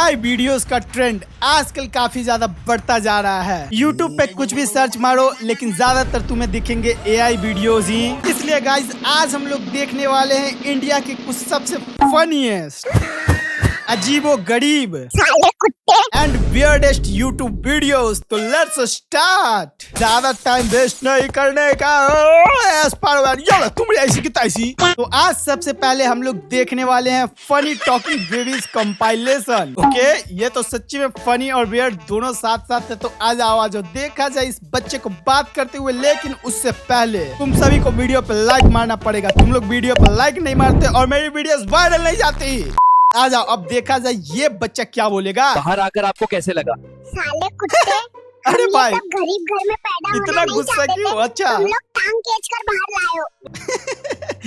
AI videos का trend आजकल काफी ज्यादा बढ़ता जा रहा है। YouTube पे कुछ भी सर्च मारो लेकिन ज्यादातर तुम्हें दिखेंगे AI वीडियोस ही। इसलिए गाइस आज हम लोग देखने वाले हैं इंडिया के कुछ सबसे फनीएस्ट, अजीबो गरीब एंड वियर्डेस्ट यूट्यूब वीडियोस। तो लेट्स स्टार्ट। ज्यादा टाइम वेस्ट नहीं करने का। तुम ऐसी की तैसी। तो आज सबसे पहले हम लोग देखने वाले हैं funny talking babies compilation. Okay, ये तो सच्ची में फनी और वियर्ड दोनों साथ साथ है। तो आज आवाज देखा जाए इस बच्चे को बात करते हुए, लेकिन उससे पहले तुम सभी को वीडियो पे लाइक मारना पड़ेगा। तुम लोग वीडियो पे लाइक नहीं मारते और मेरी वीडियोस वायरल नहीं जाती। आ जाओ, अब देखा जाए ये बच्चा क्या बोलेगा। बाहर आकर आपको कैसे लगा? साले कुत्ते। अरे भाई, गरीब घर में पैदा इतना गुस्सा क्यों? अच्छा, तुम लोग टांग खींच कर बाहर लाए हो।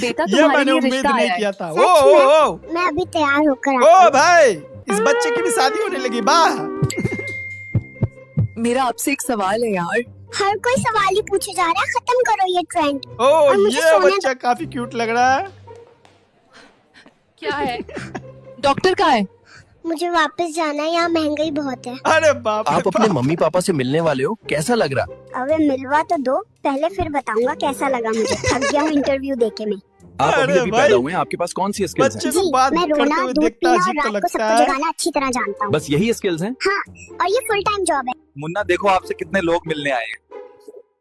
बेटा ये मैंने उम्मीद नहीं किया था। ओ, मैं अभी तैयार होकर ओ भाई, इस बच्चे की भी शादी होने लगी। वाह। मेरा आपसे एक सवाल है यार। हर कोई सवाल ही पूछे जा रहा है। खत्म करो ये ट्रेंड। ओ, मुझे ये सोने बच्चा काफी क्यूट लग रहा है। क्या है? डॉक्टर कहाँ है? मुझे वापस जाना है, यहाँ महंगाई बहुत है। अरे बाप रे आप अपने बाप। मम्मी पापा से मिलने वाले हो, कैसा लग रहा? अबे मिलवा तो दो पहले, फिर बताऊंगा कैसा लगा मुझे। थक गया हूँ इंटरव्यू देके मैं। आप अरे अभी अभी भाई, पैदा हुए हैं, आपके पास कौन सी स्किल्स हैं? बच्चे जी, को बात मैं करते रोना, हुए दूध देखता पीना और अजीब तो रात को लगता सबको है। जगाना अच्छी तरह जानता हूँ। बस यही स्किल्स हैं? हाँ, और ये फुल टाइम जॉब है। मुन्ना देखो आपसे कितने लोग मिलने आए हैं।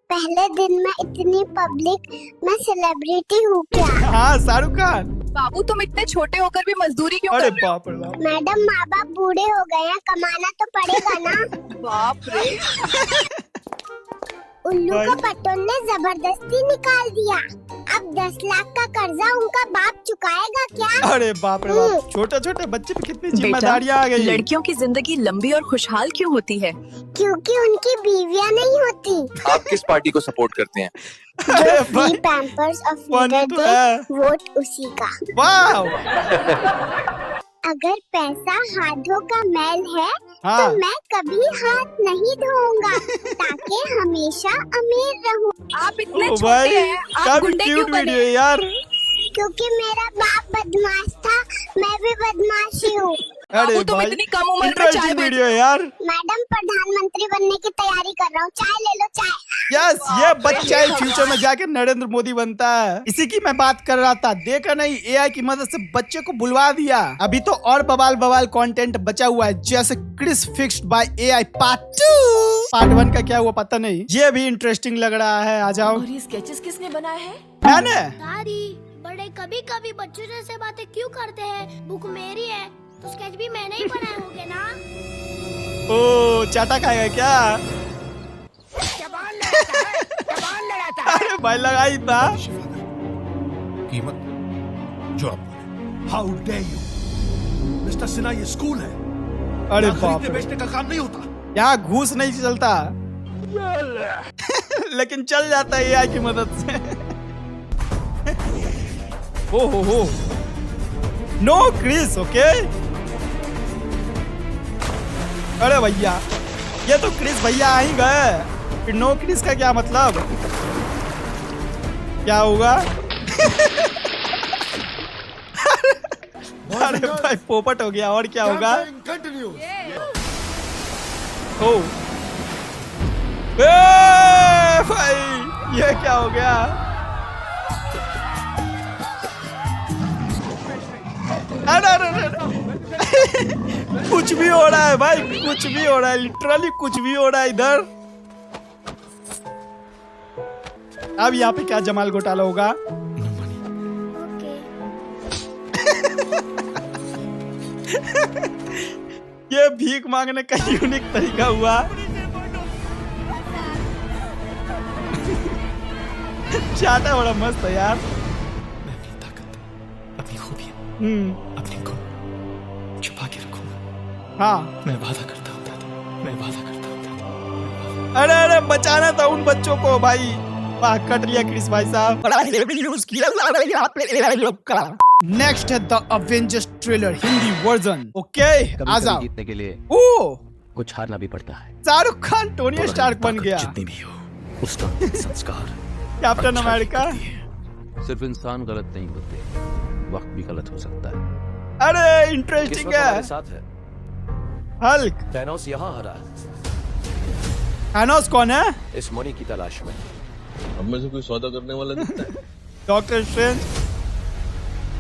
पहले दिन में इतनी पब्लिक, मैं सेलिब्रिटी हूँ क्या? हाँ, शाहरुख खान। बाबू तुम इतने छोटे होकर भी मजदूरी क्यों अरे कर रहे हो? बाप रे बाप। मैडम, माँ बाप बूढ़े हो गए हैं, कमाना तो पड़ेगा ना। बाप रे। उल्लू भाई। को पटोल ने जबरदस्ती निकाल दिया। अब 10 लाख का कर्जा उनका बाप चुकाएगा क्या? अरे बाप रे बाप, छोटे छोटे बच्चे पे कितनी जिम्मेदारियां आ गई। लड़कियों की जिंदगी लंबी और खुशहाल क्यों होती है? क्योंकि उनकी बीवियां नहीं होती। आप किस पार्टी को सपोर्ट करते हैं? अरे फ्री भाई, पैम्पर्स और फनी फ्री तो है। वोट उसी का। वाह। अगर पैसा हाथों का मैल है हाँ। तो मैं कभी हाथ नहीं धोऊंगा ताकि हमेशा अमीर रहूं। आप इतने ओ छोटे भाई, हैं, आप काफी गुंडे क्यों क्यूट बने? वीडियो है यार। क्योंकि मेरा बाप बदमाश था, मैं भी बदमाशी हूँ। अरे बाबू तुम भाई, इतनी कम उम्र में चाय इंटरेस्टिंग बेच वीडियो है यार। मैडम, प्रधानमंत्री बनने की तैयारी कर रहा हूँ, चाय ले लो चाय। यस, ये बच्चा ही फ्यूचर में जाके नरेंद्र मोदी बनता है। इसी की मैं बात कर रहा था। देखा नहीं, AI की मदद से बच्चे को बुलवा दिया। अभी तो और बवाल बवाल कंटेंट बचा हुआ है, जैसे Chris fixed by AI part 2। Part 1 का क्या हुआ पता नहीं। ये भी इंटरेस्टिंग लग रहा है। आ जाओ। और ये स्केचेस किसने बनाए हैं? मैंने। दादी, बड़े कभी कभी बच्चों जैसे बातें क्यों करते हैं? बुक मेरी है तो स्केच भी मैंने ही बनाए होंगे ना। ओ, चाटा खाएगा क्या? अरे भाई, लगाई था। कीमत जो आप बोले। How day you mister Sinha, ये स्कूल है। अरे यहाँ बाप खरीदने रे, बेचने का काम नहीं होता। यहाँ घूस नहीं चलता। लेकिन चल जाता है AI की मदद से। हो नो क्रिस। ओके, अरे भैया, ये तो क्रिस भैया आ ही गए। फिर नो क्रिस का क्या मतलब? क्या होगा? अरे भाई, पोपट हो गया। और क्या होगा? कंटिन्यू। ओ, भाई, ये क्या हो गया? अरे कुछ भी हो रहा है भाई, कुछ भी हो रहा है। लिटरली कुछ भी हो रहा है इधर। अब यहाँ पे क्या जमाल घोटाला होगा? ये भीख मांगने का यूनिक तरीका हुआ। चाटा बड़ा मस्त है यार। मैं अपनी ताकत, अपनी खूबियां, अपने गुण छुपा के रखूंगा। हाँ। मैं वादा करता हूँ दादी, मैं वादा करता हूँ दादी। अरे बचाना था उन बच्चों को भाई। वाह, कट लिया क्रिस भाई साहब। नेक्स्ट है the Avengers trailer Hindi version. Okay, आ जाओ। जीतने के लिए ओ, कुछ हारना भी पड़ता है। शाहरुख खान टोनी स्टार्क बन गया। जितनी भी हो, उसका संस्कार कैप्टन अच्छा अमेरिका। करती है। सिर्फ इंसान गलत नहीं होते, वक्त भी गलत हो सकता है। अरे किस इंटरेस्टिंग वक्त हमारे है। साथ है हल्क। थैनोस यहाँ आ रहा है थानोस कौन है? इस मणि की तलाश में। अब में से कोई सौदा करने वाला दिखता है? Doctor strange.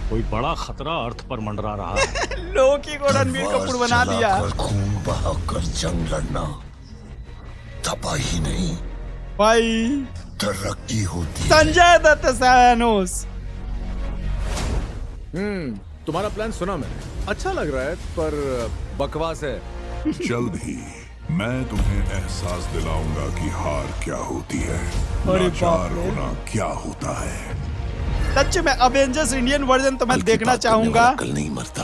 कोई बड़ा खतरा अर्थ पर मंडरा रहा है। लोकी को रणबीर कपूर बना दिया। खून बहाकर जंग लड़ना तबाही नहीं, भाई तरक्की होती है। संजय दत्त थानोस। तुम्हारा प्लान सुना मैंने, अच्छा लग रहा है पर बकवास है। जल्द ही मैं तुम्हें एहसास दिलाऊंगा कि हार क्या होती है, अरे लाचार बाप रे। होना क्या होता है। सच में अवेंजर्स इंडियन वर्जन तो मैं कल की देखना बात करने चाहूंगा। वाला कल नहीं मरता,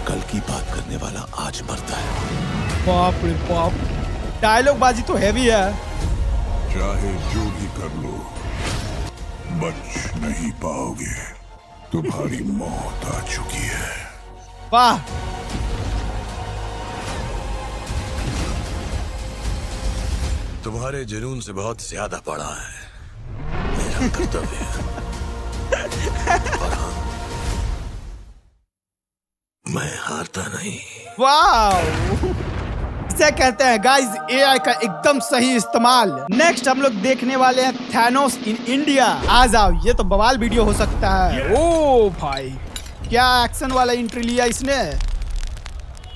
कल की बात करने वाला आज मरता है। बाप रे बाप, डायलॉग बाजी तो हैवी है। चाहे जो भी कर लो बच नहीं पाओगे, तुम्हारी मौत आ चुकी है। वाह, तुम्हारे जुनून से बहुत ज्यादा बड़ा है मेरा कर्तव्य है। और हाँ, मैं हारता नहीं। वाह, इसे कहते हैं गाइस एआई का एकदम सही इस्तेमाल। नेक्स्ट हम लोग देखने वाले हैं थैनोस इन इंडिया। आ जाओ, ये तो बवाल वीडियो हो सकता है। ओ भाई, क्या एक्शन वाला एंट्री लिया इसने।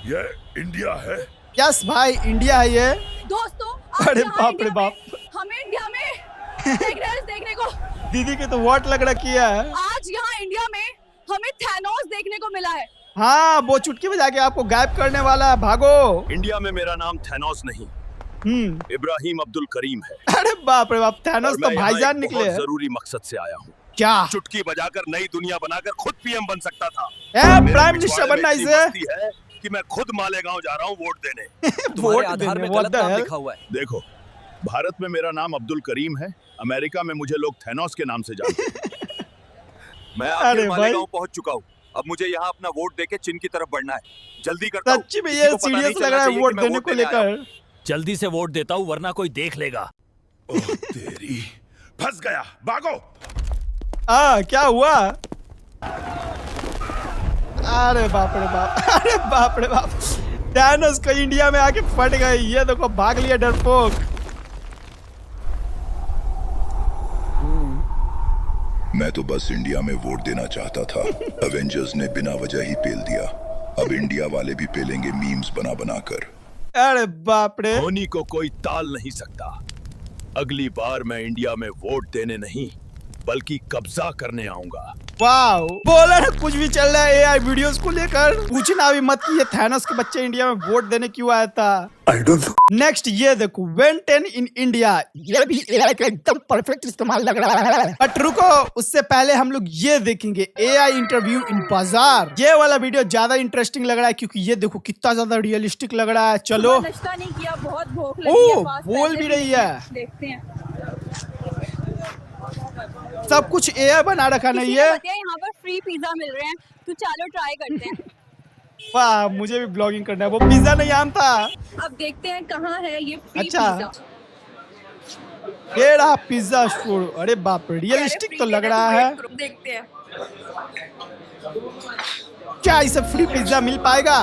ये इंडिया है। यस भाई, इंडिया है ये। दोस्तों, अरे बाप रे बाप, हमें इंडिया में देखने को दीदी की तो वॉट लग रखी है। आज यहाँ इंडिया में हमें थैनोस देखने को मिला है। हाँ, वो चुटकी बजा के आपको गायब करने वाला है, भागो। इंडिया में मेरा नाम थैनोस नहीं, इब्राहिम अब्दुल करीम है। अरे बाप रे बाप, थैनोस और तो मैं यहाँ भाईजान एक निकले बहुत हैं। जरूरी मकसद से आया हूँ। क्या चुटकी बजाकर नई दुनिया बनाकर खुद पीएम बन सकता था। प्राइम मेरे मिनिस्टर पिछवाड़े बनना में इतनी इसे। मस्ती है कि मैं खुद मालेगांव जा रहा हूँ वोट देने। वोट देने, what the hell? हुआ है। देखो, भारत में मेरा नाम अब्दुल करीम है, अमेरिका में मुझे लोग थैनोस के नाम से जानते हैं। मैं अरे आखिर भाई। मालेगांव पहुंच चुका हूँ। अब मुझे यहाँ अपना वोट देके चीन की तरफ बढ़ना है। जल्दी करता हूँ। सच्ची में किसी ये को पता नहीं सीरियस चलना लग रहा है चाहिए वोट कि मैं देने को देने आया हूँ। लेकर। जल्दी से वोट देता हूँ वरना कोई देख लेगा। ओह तेरी, फंस गया, भागो। क्या हुआ? अरे बाप रे बाप, अरे बाप रे बाप, थैनोस को इंडिया में आके फट गई। ये देखो, भाग लिया डरपोक। मैं तो बस इंडिया में वोट देना चाहता था, अवेंजर्स ने बिना वजह ही पेल दिया। अब इंडिया वाले भी पेलेंगे मीम्स बना बना कर। अरे बाप रे, धोनी को कोई टाल नहीं सकता। अगली बार मैं इंडिया में वोट देने नहीं बल्कि कब्जा करने आऊंगा। वाह, बोला ना कुछ भी चल रहा है एआई वीडियोस को लेकर। पूछना भी मत कि ये थैनोस के बच्चे इंडिया में वोट देने क्यों आया था। I don't know. नेक्स्ट ये देखो, वेन 10 इन इंडिया। ये भी एआई का एकदम परफेक्ट इस्तेमाल लग रहा है। बट रुको, उससे पहले हम लोग ये देखेंगे एआई इंटरव्यू इन बाजार। ये वाला वीडियो ज्यादा इंटरेस्टिंग लग रहा है क्योंकि ये देखो कितना ज्यादा रियलिस्टिक लग रहा है। चलो, नाश्ता नहीं किया, बहुत भूख ओ, बोल भी रही है। देखते हैं। सब कुछ एआई बना रखा नहीं है। यहाँ पर फ्री पिज्जा मिल रहे हैं, तो चलो ट्राई करते हैं। वाह, मुझे भी ब्लॉगिंग करना है। वो पिज्जा नहीं आम था। अब देखते हैं कहाँ है ये फ्री अच्छा। पिज्जा। ये रहा पिज्जा स्टोर। अरे बाप रे, रियलिस्टिक तो लग रहा है। देखते हैं। क्या इसे फ्री पिज्जा मिल पाएगा?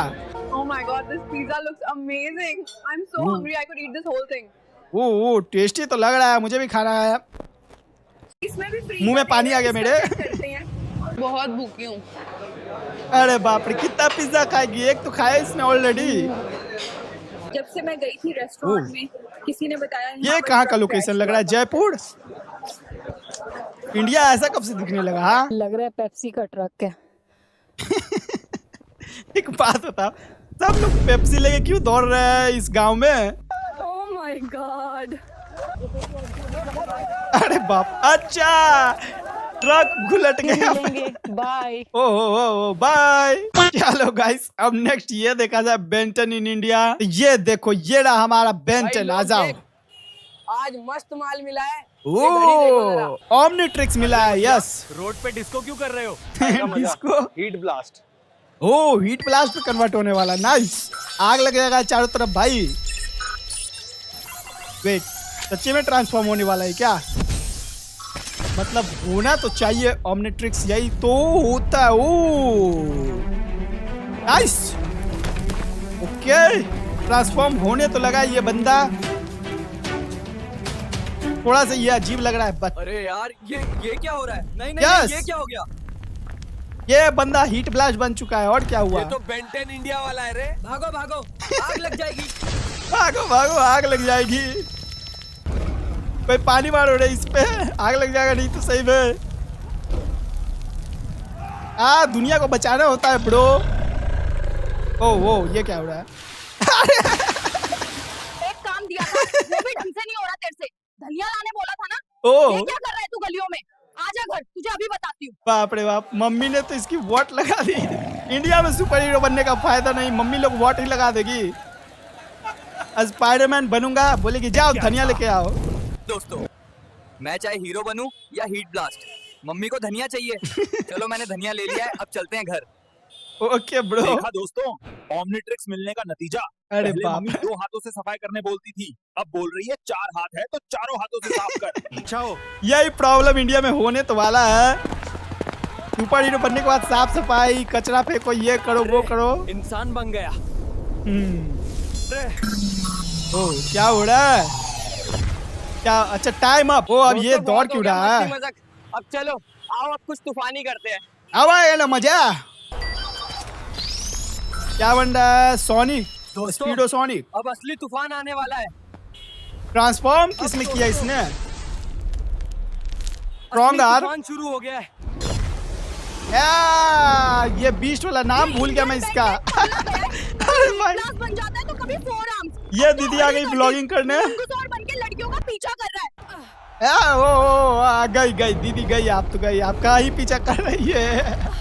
Oh my god, this pizza looks amazing. I'm so hungry, I could eat this whole thing. ओ टेस्टी तो लग रहा है, मुझे भी खाना है। इसमें भी फ्री मुंह में पानी आ गया मेरे। बहुत भूखी हूँ। अरे बाप रे, कितना पिज्जा खाएगी? एक तो खाया इसने ऑलरेडी। जब से मैं गई थी रेस्टोरेंट में, किसी ने बताया ये कहाँ का लोकेशन लग रहा है? जयपुर? इंडिया ऐसा कब से दिखने लगा? हाँ, लग रहा है पेप्सी का ट्रक है। एक बात बता, सब लोग पेप्सी लेके क्यों दौड़ रहे हैं इस गांव में? Oh my god. अरे बाप, अच्छा ट्रक घुलट गया। बाय। ओ बाय। चलो गाइस, अब नेक्स्ट ये देखा जाए बेंटन इन इंडिया। ये देखो, ये रहा हमारा बेंटन। आ जाओ। आज मस्त माल मिला है। ओ, ओमनीट्रिक्स मिला है। यस। रोड पे डिस्को क्यों कर रहे हो? Disco, heat blast. ओ हीट ब्लास्ट पे कन्वर्ट होने वाला। नाइस, आग लग जाएगा चारों तरफ भाई। वेट, सच्ची में ट्रांसफॉर्म होने वाला है क्या? मतलब होना तो चाहिए। ओमनीट्रिक्स यही तो होता है। ओ नाइस, ओके ट्रांसफॉर्म होने तो लगा ये बंदा, थोड़ा सा ये अजीब लग रहा है बट अरे यार ये क्या हो रहा है? नहीं Yes! ये क्या हो गया? ये बंदा हीट ब्लास्ट बन चुका है। और क्या हुआ? ये तो बेंटेन इंडिया वाला है रे। भागो भागो, आग लग जाएगी। भागो भागो, आग लग जाएगी। कोई पानी मारो रे इस पे, आग लग जाएगा नहीं तो सही में। दुनिया को बचाना होता है ब्रो। ओ ये क्या हो रहा है? एक काम दिया था, वो भी ढंग से नहीं हो रहा तेरे से। धनिया लाने बोला था ना? ओ ये क्या कर रहा है तू गलियों में? आजा घर, तुझे अभी बताती हूँ। बाप रे बाप, मम्मी ने तो इसकी वोट लगा दी। इंडिया में सुपर हीरो बनने का फायदा नहीं, मम्मी लोग वोट ही लगा देगी। स्पाइडरमैन बनूंगा, बोलेगी जाओ धनिया लेके आओ। दोस्तों, मैं चाहे हीरो बनूं या हीट ब्लास्ट, मम्मी को धनिया चाहिए। चलो मैंने धनिया ले लिया है, अब चलते हैं घर। Okay bro. देखा दोस्तों, ओमनिट्रिक्स मिलने का नतीजा। अरे पहले बाप मम्मी 2 हाथों से सफाई करने बोलती थी, अब बोल रही है 4 हाथ है तो चारों हाथों से साफ कर। अच्छा हो यही प्रॉब्लम इंडिया में होने तो वाला है। सुपर हीरो बनने के बाद साफ सफाई, कचरा फेंको, ये करो वो करो। इंसान बन गया। ओ क्या हो रहा है? क्या अच्छा टाइम अप। ओ अब ये दौड़ क्यों रहा है? अब चलो आओ, अब कुछ तूफानी करते हैं। आवा ये ना मजा। क्या बन रहा है? Sonic, स्पीडो sonic. अब असली तूफान आने वाला है। ट्रांसफॉर्म किसने किया इसने? स्ट्रॉन्ग आर तूफान शुरू हो गया है। ये बीस्ट वाला नाम भूल गया मैं इसका। अरे भाई, क्लास बन जाता है तो कभी फोर आर्म्स। ये दीदी आ गई ब्लॉगिंग करने। और बन के लड़कियों का पीछा कर रहा है। ओ गई दीदी गई, आप तो गई, आपका ही पीछा कर रही है।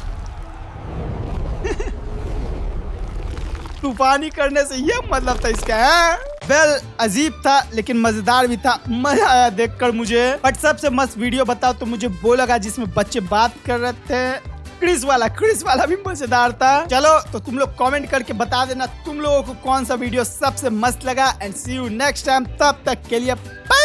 तूफानी करने से ये मतलब था इसका है। वेल अजीब था लेकिन मजेदार भी था, मजा आया देखकर मुझे। बट सबसे मस्त वीडियो बताओ तो मुझे वो लगा जिसमें बच्चे बात कर रहे थे। क्रिस वाला भी मजेदार था। चलो तो तुम लोग कमेंट करके बता देना तुम लोगों को कौन सा वीडियो सबसे मस्त लगा। And see you next time, तब तक के लिए बाय।